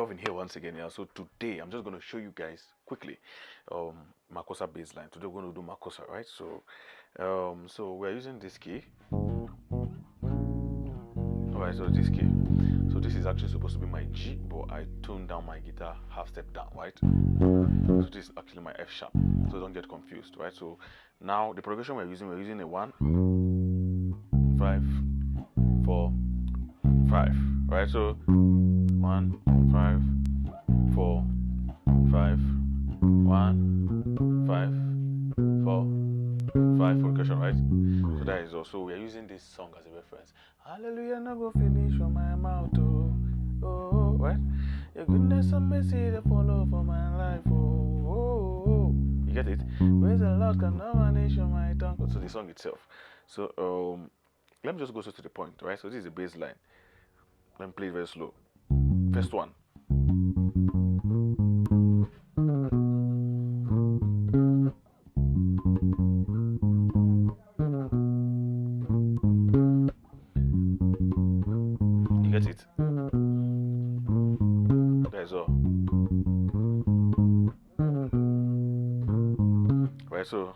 Over here once again. Yeah, so today I'm just going to show you guys quickly makosa baseline. Today we're going to do makosa, right? So we're using this key. All right, so this key. So this is actually supposed to be my G, but I tuned down my guitar half step down, right? So this is actually my F sharp, so don't get confused, right? So now the progression we're using a 1 5 4 5, right? So 1 5 4 5 1 5 4 5 progression, right? So that is also we are using this song as a reference. Hallelujah, no go finish from my mouth, oh, right? Your goodness and mercy they follow for my life, you get it? Praise the Lord, can no vanish from my tongue. So the song itself. So let me just go straight to the point, right? So this is the bass line. Let me play it very slow. First one. You get it? That's all. Right, so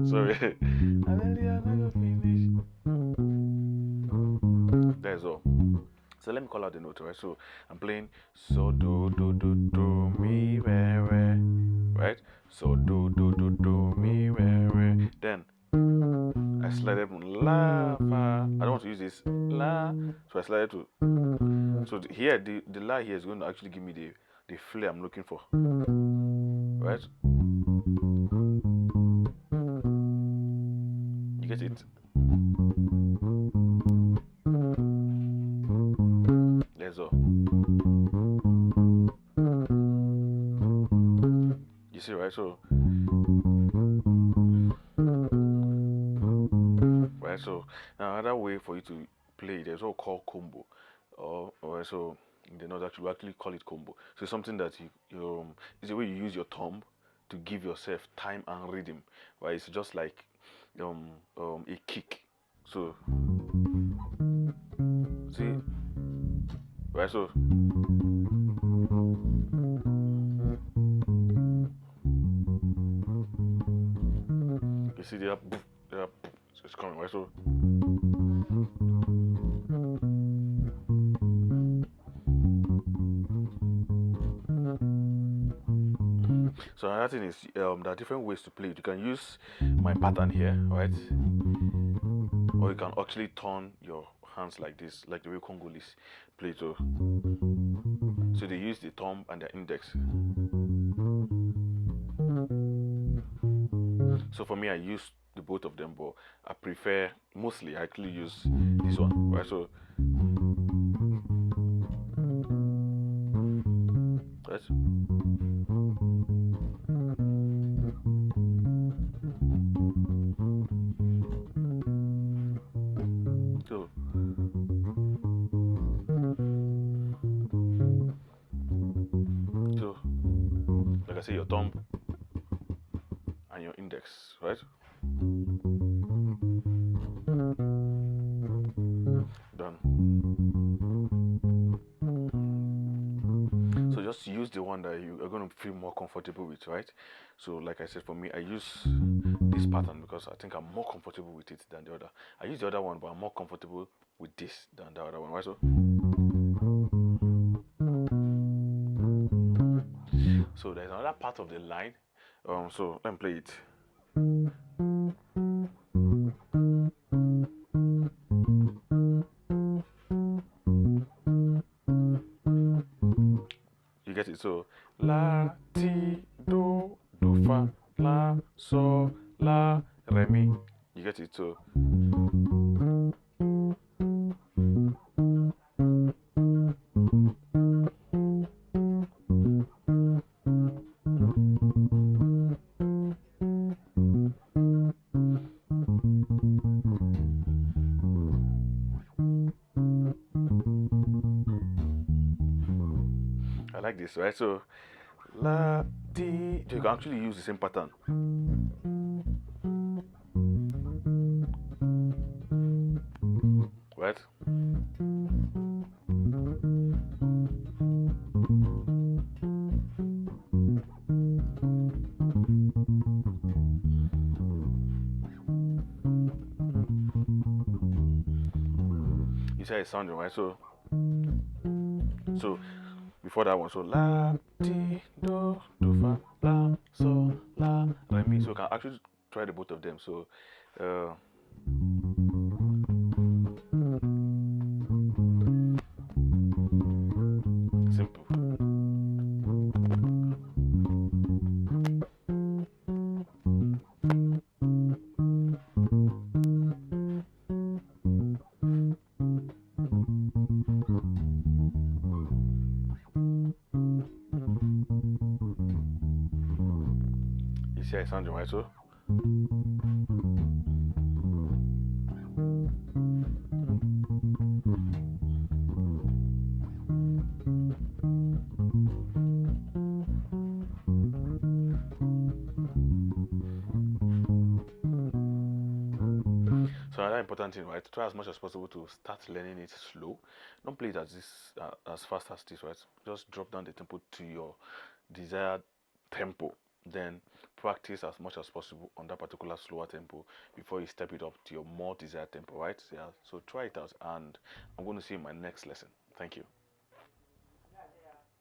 sorry. That's all. So let me call out the note, right? So I'm playing so do do do do mi re re, right? So do do do do mi re re. Then I slided from la fa. I don't want to use this la, so I slided to. So here the la here is going to actually give me the flair I'm looking for, right? You get it? That's all. You see, right? So another way for you to play, there's what called combo, or so they not actually call it combo. So something that you it's the way you use your thumb to give yourself time and rhythm, right? It's just like a kick. So see, right? So you see the so it's coming, right? So another thing is there are different ways to play it. You can use my pattern here, right? Or you can actually turn your hands like this, like the way Congolese play. So they use the thumb and the index. So for me, I use the both of them, but I prefer mostly I actually use this one, right? So right. So like I say, your thumb and your index, right? Done. So just use the one that you are going to feel more comfortable with, right? So like I said, for me, I use this pattern because I think I'm more comfortable with it than the other. I use the other one, but I'm more comfortable with this than the other one, right? So there's another part of the line. So let me play it. You get it? So la ti do do fa la so la re mi. You get it? So I like this, right? So la, ti. So you can actually use the same pattern. Right? You see how it's sounding, right? So before that one, so la, ti, do, fa, la, so, la, re, mi. So you can actually try the both of them. So simple. You see how it's sounding, right? So another important thing, right? Try as much as possible to start learning it slow. Don't play it as fast as this, right? Just drop down the tempo to your desired tempo. Then practice as much as possible on that particular slower tempo before you step it up to your more desired tempo, right? Yeah. So try it out, and I'm going to see you in my next lesson. Thank you.